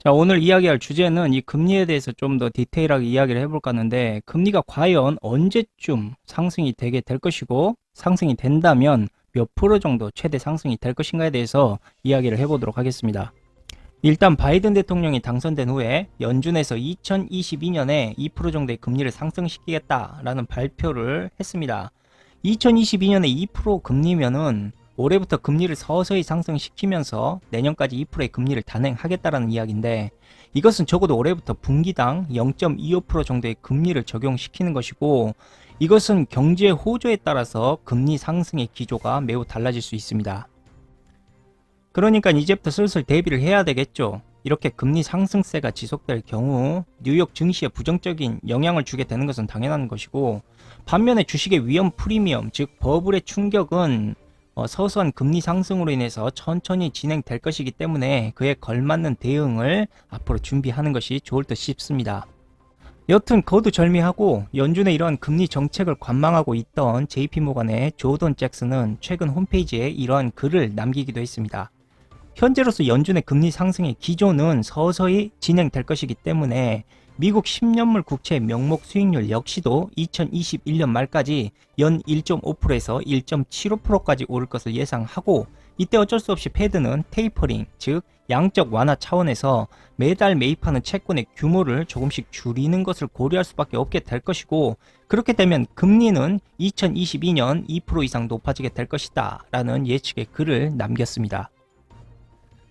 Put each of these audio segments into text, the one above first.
자, 오늘 이야기할 주제는 이 금리에 대해서 좀 더 디테일하게 이야기를 해볼까 하는데, 금리가 과연 언제쯤 상승이 되게 될 것이고, 상승이 된다면 몇 프로 정도 최대 상승이 될 것인가에 대해서 이야기를 해보도록 하겠습니다. 일단 바이든 대통령이 당선된 후에 연준에서 2022년에 2% 정도의 금리를 상승시키겠다라는 발표를 했습니다. 2022년에 2% 금리면은 올해부터 금리를 서서히 상승시키면서 내년까지 2%의 금리를 단행하겠다라는 이야기인데, 이것은 적어도 올해부터 분기당 0.25% 정도의 금리를 적용시키는 것이고, 이것은 경제 호조에 따라서 금리 상승의 기조가 매우 달라질 수 있습니다. 그러니까 이제부터 슬슬 대비를 해야 되겠죠. 이렇게 금리 상승세가 지속될 경우 뉴욕 증시에 부정적인 영향을 주게 되는 것은 당연한 것이고, 반면에 주식의 위험 프리미엄, 즉 버블의 충격은 서서한 금리 상승으로 인해서 천천히 진행될 것이기 때문에 그에 걸맞는 대응을 앞으로 준비하는 것이 좋을 듯 싶습니다. 여튼 거두절미하고 연준의 이러한 금리 정책을 관망하고 있던 JP모건의 조던 잭슨은 최근 홈페이지에 이러한 글을 남기기도 했습니다. 현재로서 연준의 금리 상승의 기조는 서서히 진행될 것이기 때문에 미국 10년물 국채 명목 수익률 역시도 2021년 말까지 연 1.5%에서 1.75%까지 오를 것을 예상하고, 이때 어쩔 수 없이 패드는 테이퍼링, 즉 양적 완화 차원에서 매달 매입하는 채권의 규모를 조금씩 줄이는 것을 고려할 수밖에 없게 될 것이고, 그렇게 되면 금리는 2022년 2% 이상 높아지게 될 것이다 라는 예측의 글을 남겼습니다.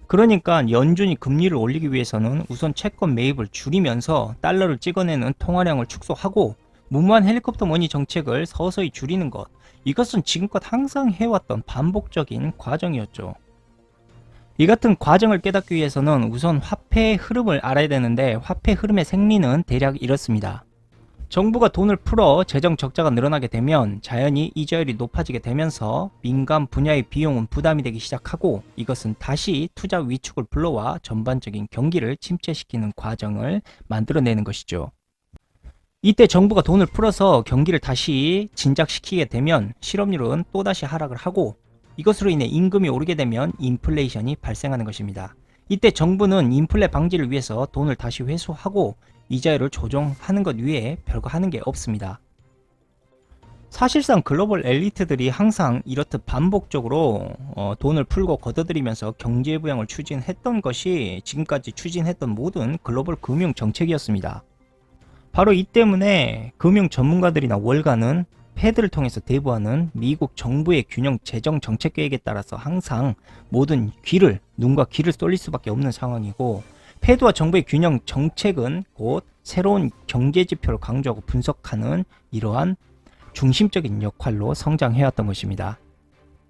그러니까 연준이 금리를 올리기 위해서는 우선 채권 매입을 줄이면서 달러를 찍어내는 통화량을 축소하고, 무모한 헬리콥터 머니 정책을 서서히 줄이는 것, 이것은 지금껏 항상 해왔던 반복적인 과정이었죠. 이 같은 과정을 깨닫기 위해서는 우선 화폐의 흐름을 알아야 되는데, 화폐 흐름의 생리는 대략 이렇습니다. 정부가 돈을 풀어 재정 적자가 늘어나게 되면 자연히 이자율이 높아지게 되면서 민간 분야의 비용은 부담이 되기 시작하고, 이것은 다시 투자 위축을 불러와 전반적인 경기를 침체시키는 과정을 만들어내는 것이죠. 이때 정부가 돈을 풀어서 경기를 다시 진작시키게 되면 실업률은 또다시 하락을 하고, 이것으로 인해 임금이 오르게 되면 인플레이션이 발생하는 것입니다. 이때 정부는 인플레 방지를 위해서 돈을 다시 회수하고 이자율을 조정하는 것 외에 별거 하는 게 없습니다. 사실상 글로벌 엘리트들이 항상 이렇듯 반복적으로 돈을 풀고 걷어들이면서 경제 부양을 추진했던 것이 지금까지 추진했던 모든 글로벌 금융 정책이었습니다. 바로 이 때문에 금융 전문가들이나 월가는 패드를 통해서 대부하는 미국 정부의 균형 재정 정책 계획에 따라서 항상 모든 눈과 귀를 쏠릴 수밖에 없는 상황이고, 패드와 정부의 균형 정책은 곧 새로운 경제 지표를 강조하고 분석하는 이러한 중심적인 역할로 성장해왔던 것입니다.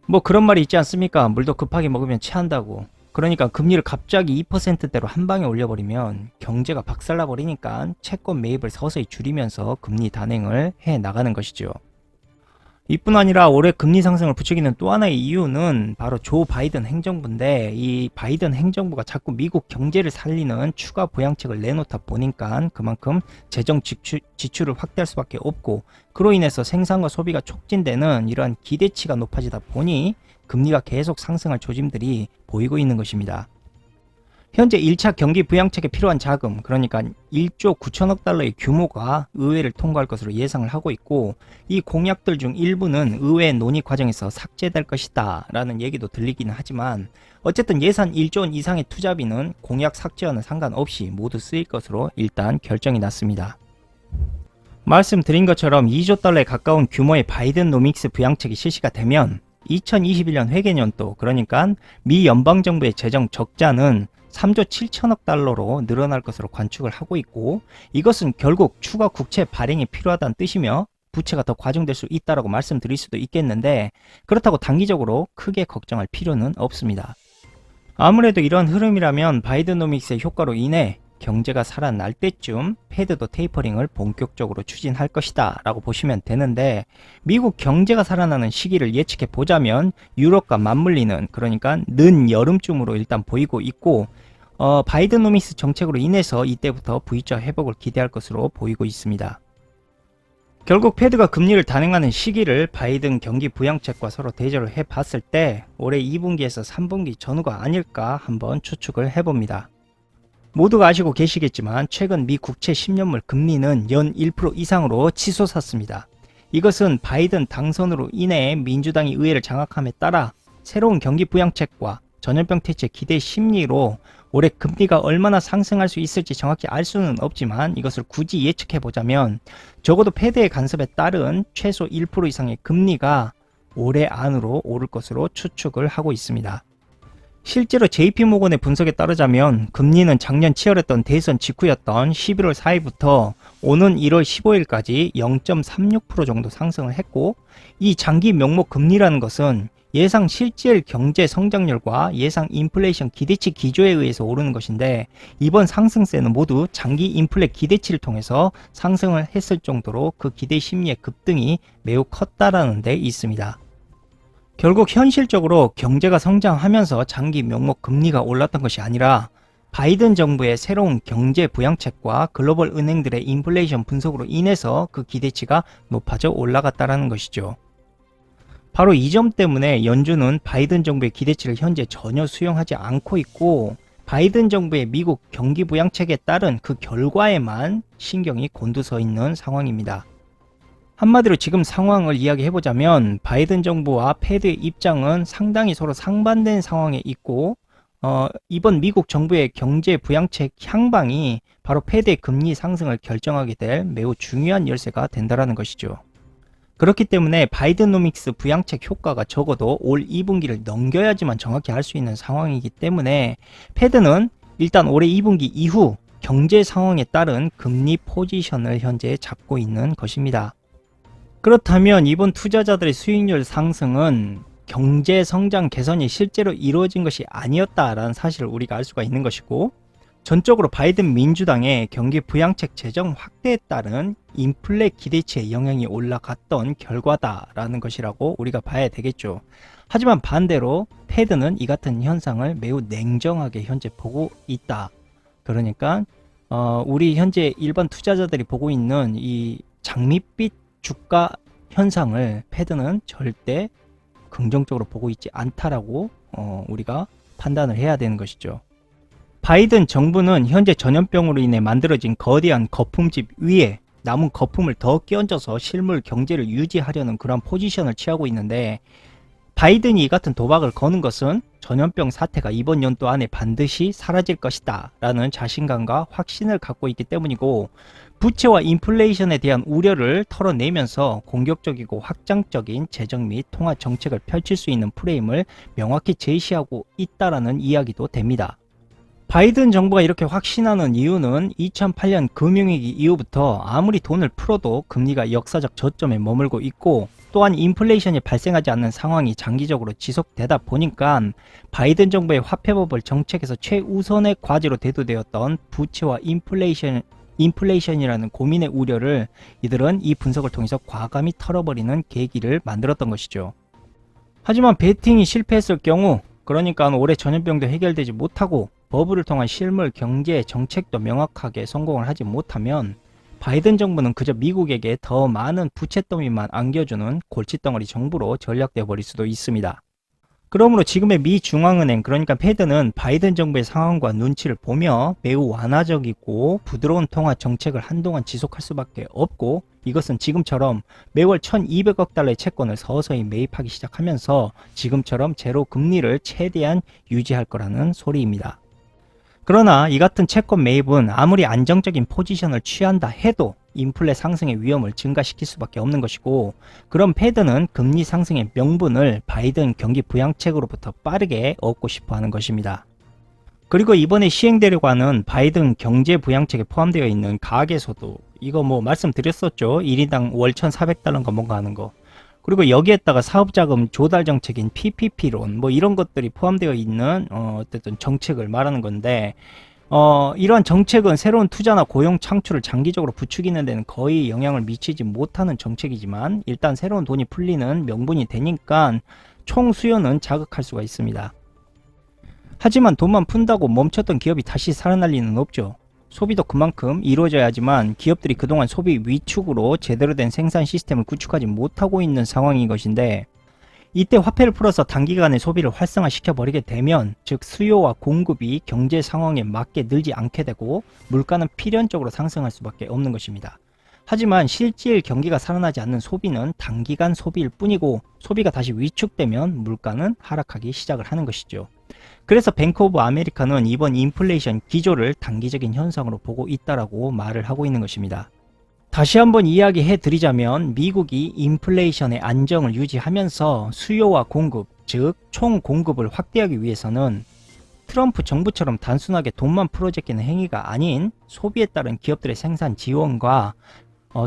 뭐 그런 말이 있지 않습니까? 물도 급하게 먹으면 체한다고. 그러니까 금리를 갑자기 2%대로 한 방에 올려버리면 경제가 박살나버리니까 채권 매입을 서서히 줄이면서 금리 단행을 해 나가는 것이죠. 이뿐 아니라 올해 금리 상승을 부추기는 또 하나의 이유는 바로 조 바이든 행정부인데, 이 바이든 행정부가 자꾸 미국 경제를 살리는 추가 부양책을 내놓다 보니까 그만큼 재정 지출을 확대할 수밖에 없고, 그로 인해서 생산과 소비가 촉진되는 이러한 기대치가 높아지다 보니 금리가 계속 상승할 조짐들이 보이고 있는 것입니다. 현재 1차 경기 부양책에 필요한 자금, 그러니까 1조 9천억 달러의 규모가 의회를 통과할 것으로 예상을 하고 있고, 이 공약들 중 일부는 의회 논의 과정에서 삭제될 것이다 라는 얘기도 들리기는 하지만, 어쨌든 예산 1조 원 이상의 투자비는 공약 삭제와는 상관없이 모두 쓰일 것으로 일단 결정이 났습니다. 말씀드린 것처럼 2조 달러에 가까운 규모의 바이든노믹스 부양책이 실시가 되면 2021년 회계년도, 그러니까 미 연방정부의 재정 적자는 3조 7천억 달러로 늘어날 것으로 관측을 하고 있고, 이것은 결국 추가 국채 발행이 필요하다는 뜻이며 부채가 더 과중될 수 있다고 말씀드릴 수도 있겠는데, 그렇다고 단기적으로 크게 걱정할 필요는 없습니다. 아무래도 이런 흐름이라면 바이든노믹스의 효과로 인해 경제가 살아날 때쯤 패드도 테이퍼링을 본격적으로 추진할 것이다 라고 보시면 되는데, 미국 경제가 살아나는 시기를 예측해 보자면 유럽과 맞물리는, 그러니까 는 여름쯤으로 일단 보이고 있고, 바이든노믹스 정책으로 인해서 이때부터 V자 회복을 기대할 것으로 보이고 있습니다. 결국 패드가 금리를 단행하는 시기를 바이든 경기 부양책과 서로 대조를 해봤을 때 올해 2분기에서 3분기 전후가 아닐까 한번 추측을 해봅니다. 모두가 아시고 계시겠지만 최근 미 국채 10년물 금리는 연 1% 이상으로 치솟았습니다. 이것은 바이든 당선으로 인해 민주당이 의회를 장악함에 따라 새로운 경기 부양책과 전염병 퇴치 기대 심리로 올해 금리가 얼마나 상승할 수 있을지 정확히 알 수는 없지만 이것을 굳이 예측해 보자면 적어도 패드의 간섭에 따른 최소 1% 이상의 금리가 올해 안으로 오를 것으로 추측을 하고 있습니다. 실제로 JP모건의 분석에 따르자면 금리는 작년 치열했던 대선 직후였던 11월 4일부터 오는 1월 15일까지 0.36% 정도 상승을 했고, 이 장기 명목 금리라는 것은 예상 실질 경제 성장률과 예상 인플레이션 기대치 기조에 의해서 오르는 것인데, 이번 상승세는 모두 장기 인플레 기대치를 통해서 상승을 했을 정도로 그 기대 심리의 급등이 매우 컸다라는 데 있습니다. 결국 현실적으로 경제가 성장하면서 장기 명목 금리가 올랐던 것이 아니라 바이든 정부의 새로운 경제 부양책과 글로벌 은행들의 인플레이션 분석으로 인해서 그 기대치가 높아져 올라갔다는 것이죠. 바로 이 점 때문에 연준은 바이든 정부의 기대치를 현재 전혀 수용하지 않고 있고, 바이든 정부의 미국 경기 부양책에 따른 그 결과에만 신경이 곤두서 있는 상황입니다. 한마디로 지금 상황을 이야기해보자면 바이든 정부와 패드의 입장은 상당히 서로 상반된 상황에 있고, 이번 미국 정부의 경제 부양책 향방이 바로 패드의 금리 상승을 결정하게 될 매우 중요한 열쇠가 된다는 것이죠. 그렇기 때문에 바이든노믹스 부양책 효과가 적어도 올 2분기를 넘겨야지만 정확히 알 수 있는 상황이기 때문에 패드는 일단 올해 2분기 이후 경제 상황에 따른 금리 포지션을 현재 잡고 있는 것입니다. 그렇다면 이번 투자자들의 수익률 상승은 경제 성장 개선이 실제로 이루어진 것이 아니었다라는 사실을 우리가 알 수가 있는 것이고, 전적으로 바이든 민주당의 경기 부양책 재정 확대에 따른 인플레 기대치의 영향이 올라갔던 결과다라는 것이라고 우리가 봐야 되겠죠. 하지만 반대로 패드는 이 같은 현상을 매우 냉정하게 현재 보고 있다. 그러니까 우리 현재 일반 투자자들이 보고 있는 이 장밋빛 주가 현상을 패드는 절대 긍정적으로 보고 있지 않다라고 우리가 판단을 해야 되는 것이죠. 바이든 정부는 현재 전염병으로 인해 만들어진 거대한 거품집 위에 남은 거품을 더 끼얹어서 실물 경제를 유지하려는 그런 포지션을 취하고 있는데, 바이든이 이 같은 도박을 거는 것은 전염병 사태가 이번 연도 안에 반드시 사라질 것이다 라는 자신감과 확신을 갖고 있기 때문이고, 부채와 인플레이션에 대한 우려를 털어내면서 공격적이고 확장적인 재정 및 통화 정책을 펼칠 수 있는 프레임을 명확히 제시하고 있다라는 이야기도 됩니다. 바이든 정부가 이렇게 확신하는 이유는 2008년 금융위기 이후부터 아무리 돈을 풀어도 금리가 역사적 저점에 머물고 있고, 또한 인플레이션이 발생하지 않는 상황이 장기적으로 지속되다 보니까 바이든 정부의 화폐버블 정책에서 최우선의 과제로 대두되었던 부채와 인플레이션이라는 고민의 우려를 이들은 이 분석을 통해서 과감히 털어버리는 계기를 만들었던 것이죠. 하지만 베팅이 실패했을 경우, 그러니까 올해 전염병도 해결되지 못하고 버블을 통한 실물 경제 정책도 명확하게 성공을 하지 못하면 바이든 정부는 그저 미국에게 더 많은 부채 더미만 안겨주는 골칫덩어리 정부로 전락되어 버릴 수도 있습니다. 그러므로 지금의 미 중앙은행, 그러니까 패드는 바이든 정부의 상황과 눈치를 보며 매우 완화적이고 부드러운 통화 정책을 한동안 지속할 수밖에 없고, 이것은 지금처럼 매월 1200억 달러의 채권을 서서히 매입하기 시작하면서 지금처럼 제로 금리를 최대한 유지할 거라는 소리입니다. 그러나 이 같은 채권 매입은 아무리 안정적인 포지션을 취한다 해도 인플레 상승의 위험을 증가시킬 수밖에 없는 것이고, 그런 패드는 금리 상승의 명분을 바이든 경기 부양책으로부터 빠르게 얻고 싶어 하는 것입니다. 그리고 이번에 시행되려고 하는 바이든 경제 부양책에 포함되어 있는 가계소득, 이거 말씀드렸었죠. 1인당 월 1,400달러인가 뭔가 하는 거. 그리고 여기에다가 사업자금 조달 정책인 PPP론 이런 것들이 포함되어 있는 어쨌든 정책을 말하는 건데, 이러한 정책은 새로운 투자나 고용 창출을 장기적으로 부추기는 데는 거의 영향을 미치지 못하는 정책이지만, 일단 새로운 돈이 풀리는 명분이 되니까 총 수요는 자극할 수가 있습니다. 하지만 돈만 푼다고 멈췄던 기업이 다시 살아날 리는 없죠. 소비도 그만큼 이루어져야지만 기업들이 그동안 소비 위축으로 제대로 된 생산 시스템을 구축하지 못하고 있는 상황인 것인데, 이때 화폐를 풀어서 단기간에 소비를 활성화시켜 버리게 되면, 즉 수요와 공급이 경제 상황에 맞게 늘지 않게 되고 물가는 필연적으로 상승할 수밖에 없는 것입니다. 하지만 실질 경기가 살아나지 않는 소비는 단기간 소비일 뿐이고, 소비가 다시 위축되면 물가는 하락하기 시작을 하는 것이죠. 그래서 뱅크 오브 아메리카는 이번 인플레이션 기조를 단기적인 현상으로 보고 있다라고 말을 하고 있는 것입니다. 다시 한번 이야기해 드리자면, 미국이 인플레이션의 안정을 유지하면서 수요와 공급, 즉 총 공급을 확대하기 위해서는 트럼프 정부처럼 단순하게 돈만 풀어제끼는 행위가 아닌 소비에 따른 기업들의 생산 지원과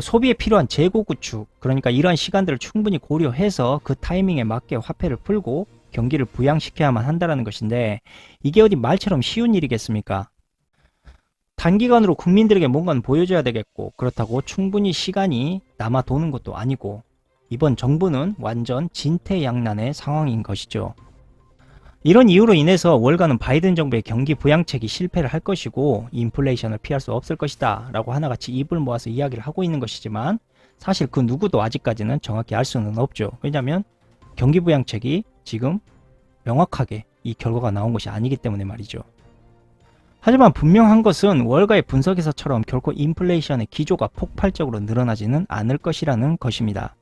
소비에 필요한 재고 구축, 그러니까 이러한 시간들을 충분히 고려해서 그 타이밍에 맞게 화폐를 풀고 경기를 부양시켜야만 한다는 것인데, 이게 어디 말처럼 쉬운 일이겠습니까? 단기간으로 국민들에게 뭔가는 보여줘야 되겠고, 그렇다고 충분히 시간이 남아 도는 것도 아니고, 이번 정부는 완전 진퇴양난의 상황인 것이죠. 이런 이유로 인해서 월가는 바이든 정부의 경기 부양책이 실패를 할 것이고 인플레이션을 피할 수 없을 것이다 라고 하나같이 입을 모아서 이야기를 하고 있는 것이지만, 사실 그 누구도 아직까지는 정확히 알 수는 없죠. 왜냐하면 경기 부양책이 지금 명확하게 이 결과가 나온 것이 아니기 때문에 말이죠. 하지만 분명한 것은 월가의 분석에서처럼 결코 인플레이션의 기조가 폭발적으로 늘어나지는 않을 것이라는 것입니다.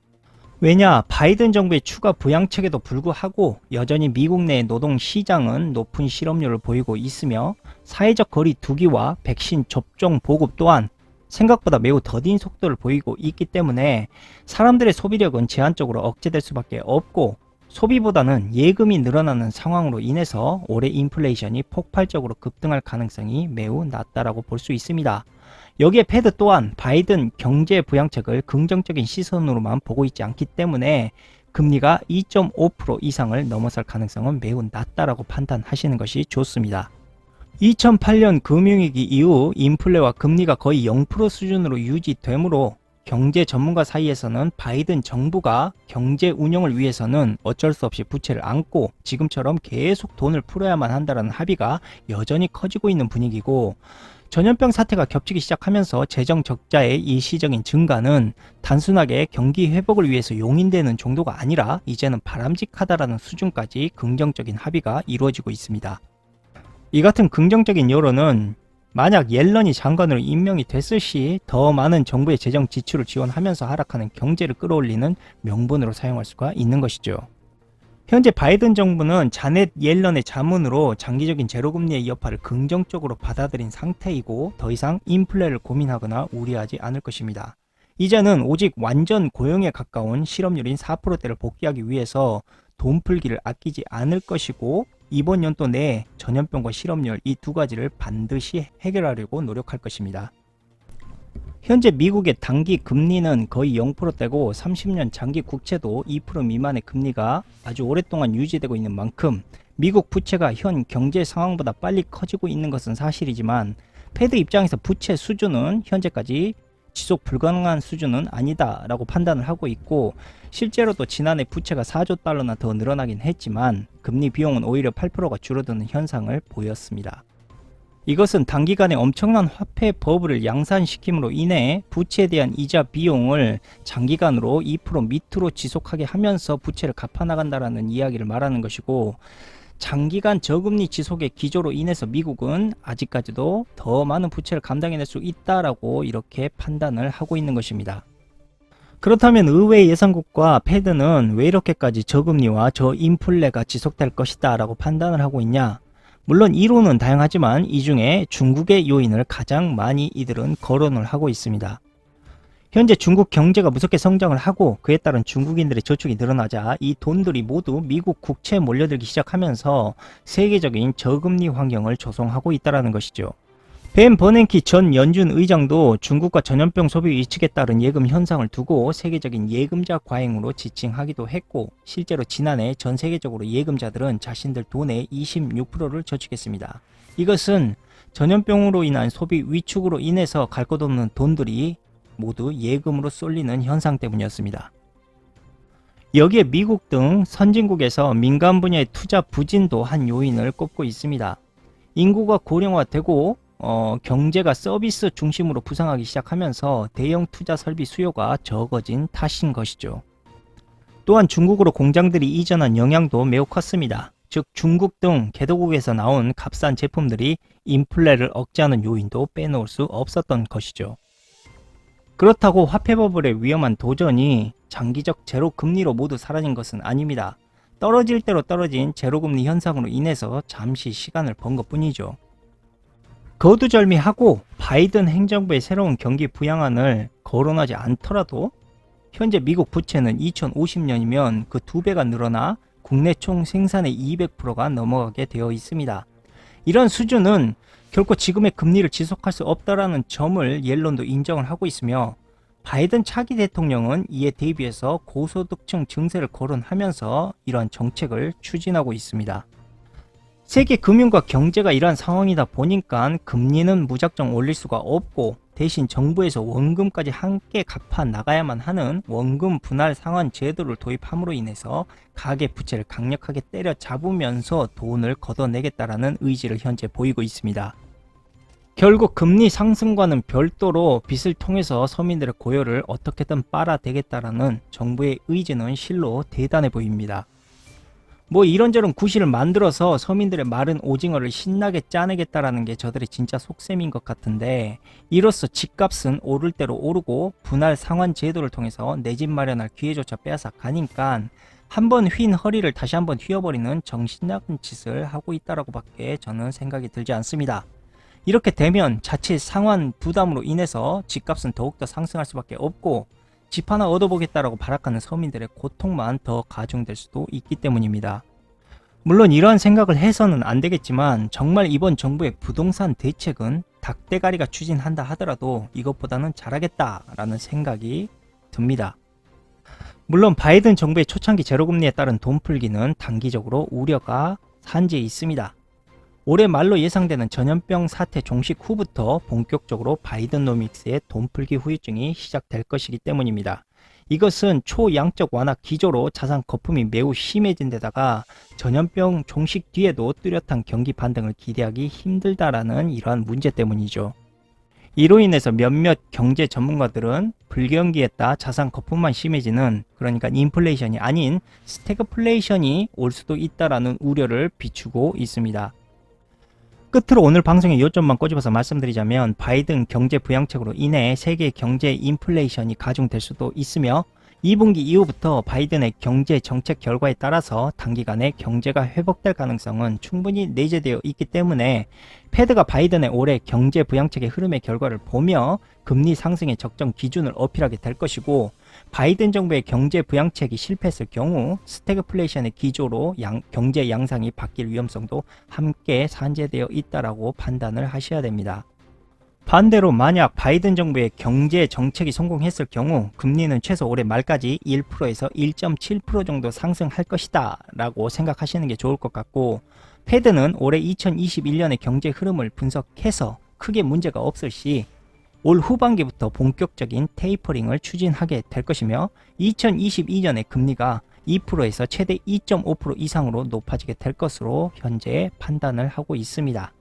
왜냐, 바이든 정부의 추가 부양책에도 불구하고 여전히 미국 내 노동 시장은 높은 실업률을 보이고 있으며, 사회적 거리 두기와 백신 접종 보급 또한 생각보다 매우 더딘 속도를 보이고 있기 때문에 사람들의 소비력은 제한적으로 억제될 수밖에 없고, 소비보다는 예금이 늘어나는 상황으로 인해서 올해 인플레이션이 폭발적으로 급등할 가능성이 매우 낮다라고 볼 수 있습니다. 여기에 패드 또한 바이든 경제 부양책을 긍정적인 시선으로만 보고 있지 않기 때문에 금리가 2.5% 이상을 넘어설 가능성은 매우 낮다라고 판단하시는 것이 좋습니다. 2008년 금융위기 이후 인플레와 금리가 거의 0% 수준으로 유지되므로 경제 전문가 사이에서는 바이든 정부가 경제 운영을 위해서는 어쩔 수 없이 부채를 안고 지금처럼 계속 돈을 풀어야만 한다는 합의가 여전히 커지고 있는 분위기고, 전염병 사태가 겹치기 시작하면서 재정 적자의 일시적인 증가는 단순하게 경기 회복을 위해서 용인되는 정도가 아니라 이제는 바람직하다라는 수준까지 긍정적인 합의가 이루어지고 있습니다. 이 같은 긍정적인 여론은 만약 옐런이 장관으로 임명이 됐을 시 더 많은 정부의 재정 지출을 지원하면서 하락하는 경제를 끌어올리는 명분으로 사용할 수가 있는 것이죠. 현재 바이든 정부는 자넷 옐런의 자문으로 장기적인 제로금리의 여파를 긍정적으로 받아들인 상태이고, 더 이상 인플레를 고민하거나 우려하지 않을 것입니다. 이제는 오직 완전 고용에 가까운 실업률인 4%대를 복귀하기 위해서 돈 풀기를 아끼지 않을 것이고, 이번 연도 내에 전염병과 실업률 이 두 가지를 반드시 해결하려고 노력할 것입니다. 현재 미국의 단기 금리는 거의 0%대고 30년 장기 국채도 2% 미만의 금리가 아주 오랫동안 유지되고 있는 만큼 미국 부채가 현 경제 상황보다 빨리 커지고 있는 것은 사실이지만, 패드 입장에서 부채 수준은 현재까지 지속 불가능한 수준은 아니다 라고 판단을 하고 있고, 실제로도 지난해 부채가 4조 달러나 더 늘어나긴 했지만 금리 비용은 오히려 8%가 줄어드는 현상을 보였습니다. 이것은 단기간에 엄청난 화폐 버블을 양산시킴으로 인해 부채에 대한 이자 비용을 장기간으로 2% 밑으로 지속하게 하면서 부채를 갚아나간다라는 이야기를 말하는 것이고, 장기간 저금리 지속의 기조로 인해서 미국은 아직까지도 더 많은 부채를 감당해낼 수 있다라고 이렇게 판단을 하고 있는 것입니다. 그렇다면 의회 예산국과 패드는 왜 이렇게까지 저금리와 저인플레가 지속될 것이다 라고 판단을 하고 있냐? 물론 이론은 다양하지만 이 중에 중국의 요인을 가장 많이 이들은 거론을 하고 있습니다. 현재 중국 경제가 무섭게 성장을 하고 그에 따른 중국인들의 저축이 늘어나자 이 돈들이 모두 미국 국채에 몰려들기 시작하면서 세계적인 저금리 환경을 조성하고 있다는 것이죠. 벤 버냉키 전 연준 의장도 중국과 전염병 소비 위축에 따른 예금 현상을 두고 세계적인 예금자 과잉으로 지칭하기도 했고, 실제로 지난해 전 세계적으로 예금자들은 자신들 돈의 26%를 저축했습니다. 이것은 전염병으로 인한 소비 위축으로 인해서 갈 것 없는 돈들이 모두 예금으로 쏠리는 현상 때문이었습니다. 여기에 미국 등 선진국에서 민간 분야의 투자 부진도 한 요인을 꼽고 있습니다. 인구가 고령화되고 경제가 서비스 중심으로 부상하기 시작하면서 대형 투자 설비 수요가 적어진 탓인 것이죠. 또한 중국으로 공장들이 이전한 영향도 매우 컸습니다. 즉 중국 등 개도국에서 나온 값싼 제품들이 인플레를 억제하는 요인도 빼놓을 수 없었던 것이죠. 그렇다고 화폐버블의 위험한 도전이 장기적 제로금리로 모두 사라진 것은 아닙니다. 떨어질 대로 떨어진 제로금리 현상으로 인해서 잠시 시간을 번 것뿐이죠. 거두절미하고 바이든 행정부의 새로운 경기 부양안을 거론하지 않더라도 현재 미국 부채는 2050년이면 그 2배가 늘어나 국내 총 생산의 200%가 넘어가게 되어 있습니다. 이런 수준은 결코 지금의 금리를 지속할 수 없다라는 점을 옐런도 인정을 하고 있으며 바이든 차기 대통령은 이에 대비해서 고소득층 증세를 거론하면서 이러한 정책을 추진하고 있습니다. 세계 금융과 경제가 이러한 상황이다 보니까 금리는 무작정 올릴 수가 없고 대신 정부에서 원금까지 함께 갚아 나가야만 하는 원금 분할 상환 제도를 도입함으로 인해서 가계 부채를 강력하게 때려잡으면서 돈을 걷어내겠다라는 의지를 현재 보이고 있습니다. 결국 금리 상승과는 별도로 빚을 통해서 서민들의 고요를 어떻게든 빨아대겠다라는 정부의 의지는 실로 대단해 보입니다. 뭐 이런저런 구실을 만들어서 서민들의 마른 오징어를 신나게 짜내겠다라는 게 저들의 진짜 속셈인 것 같은데, 이로써 집값은 오를 대로 오르고 분할 상환 제도를 통해서 내 집 마련할 기회조차 빼앗아 가니까 한번 휜 허리를 다시 한번 휘어버리는 정신 나간 짓을 하고 있다라고 밖에 저는 생각이 들지 않습니다. 이렇게 되면 자칫 상환 부담으로 인해서 집값은 더욱더 상승할 수밖에 없고 집 하나 얻어보겠다라고 발악하는 서민들의 고통만 더 가중될 수도 있기 때문입니다. 물론 이러한 생각을 해서는 안 되겠지만 정말 이번 정부의 부동산 대책은 닭대가리가 추진한다 하더라도 이것보다는 잘하겠다라는 생각이 듭니다. 물론 바이든 정부의 초창기 제로금리에 따른 돈풀기는 단기적으로 우려가 산재해 있습니다. 올해 말로 예상되는 전염병 사태 종식 후부터 본격적으로 바이든노믹스의 돈풀기 후유증이 시작될 것이기 때문입니다. 이것은 초양적 완화 기조로 자산 거품이 매우 심해진 데다가 전염병 종식 뒤에도 뚜렷한 경기 반등을 기대하기 힘들다라는 이러한 문제 때문이죠. 이로 인해서 몇몇 경제 전문가들은 불경기에 따라 자산 거품만 심해지는, 그러니까 인플레이션이 아닌 스태그플레이션이 올 수도 있다라는 우려를 비추고 있습니다. 끝으로 오늘 방송의 요점만 꼬집어서 말씀드리자면 바이든 경제 부양책으로 인해 세계 경제 인플레이션이 가중될 수도 있으며 2분기 이후부터 바이든의 경제 정책 결과에 따라서 단기간에 경제가 회복될 가능성은 충분히 내재되어 있기 때문에 패드가 바이든의 올해 경제 부양책의 흐름의 결과를 보며 금리 상승의 적정 기준을 어필하게 될 것이고, 바이든 정부의 경제 부양책이 실패했을 경우 스태그플레이션의 기조로 경제 양상이 바뀔 위험성도 함께 산재되어 있다라고 판단을 하셔야 됩니다. 반대로 만약 바이든 정부의 경제 정책이 성공했을 경우 금리는 최소 올해 말까지 1%에서 1.7% 정도 상승할 것이다 라고 생각하시는 게 좋을 것 같고, 패드는 올해 2021년의 경제 흐름을 분석해서 크게 문제가 없을 시 올 후반기부터 본격적인 테이퍼링을 추진하게 될 것이며 2022년에 금리가 2%에서 최대 2.5% 이상으로 높아지게 될 것으로 현재 판단을 하고 있습니다.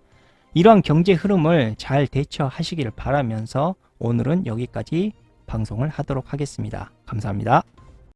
이러한 경제 흐름을 잘 대처하시기를 바라면서 오늘은 여기까지 방송을 하도록 하겠습니다. 감사합니다.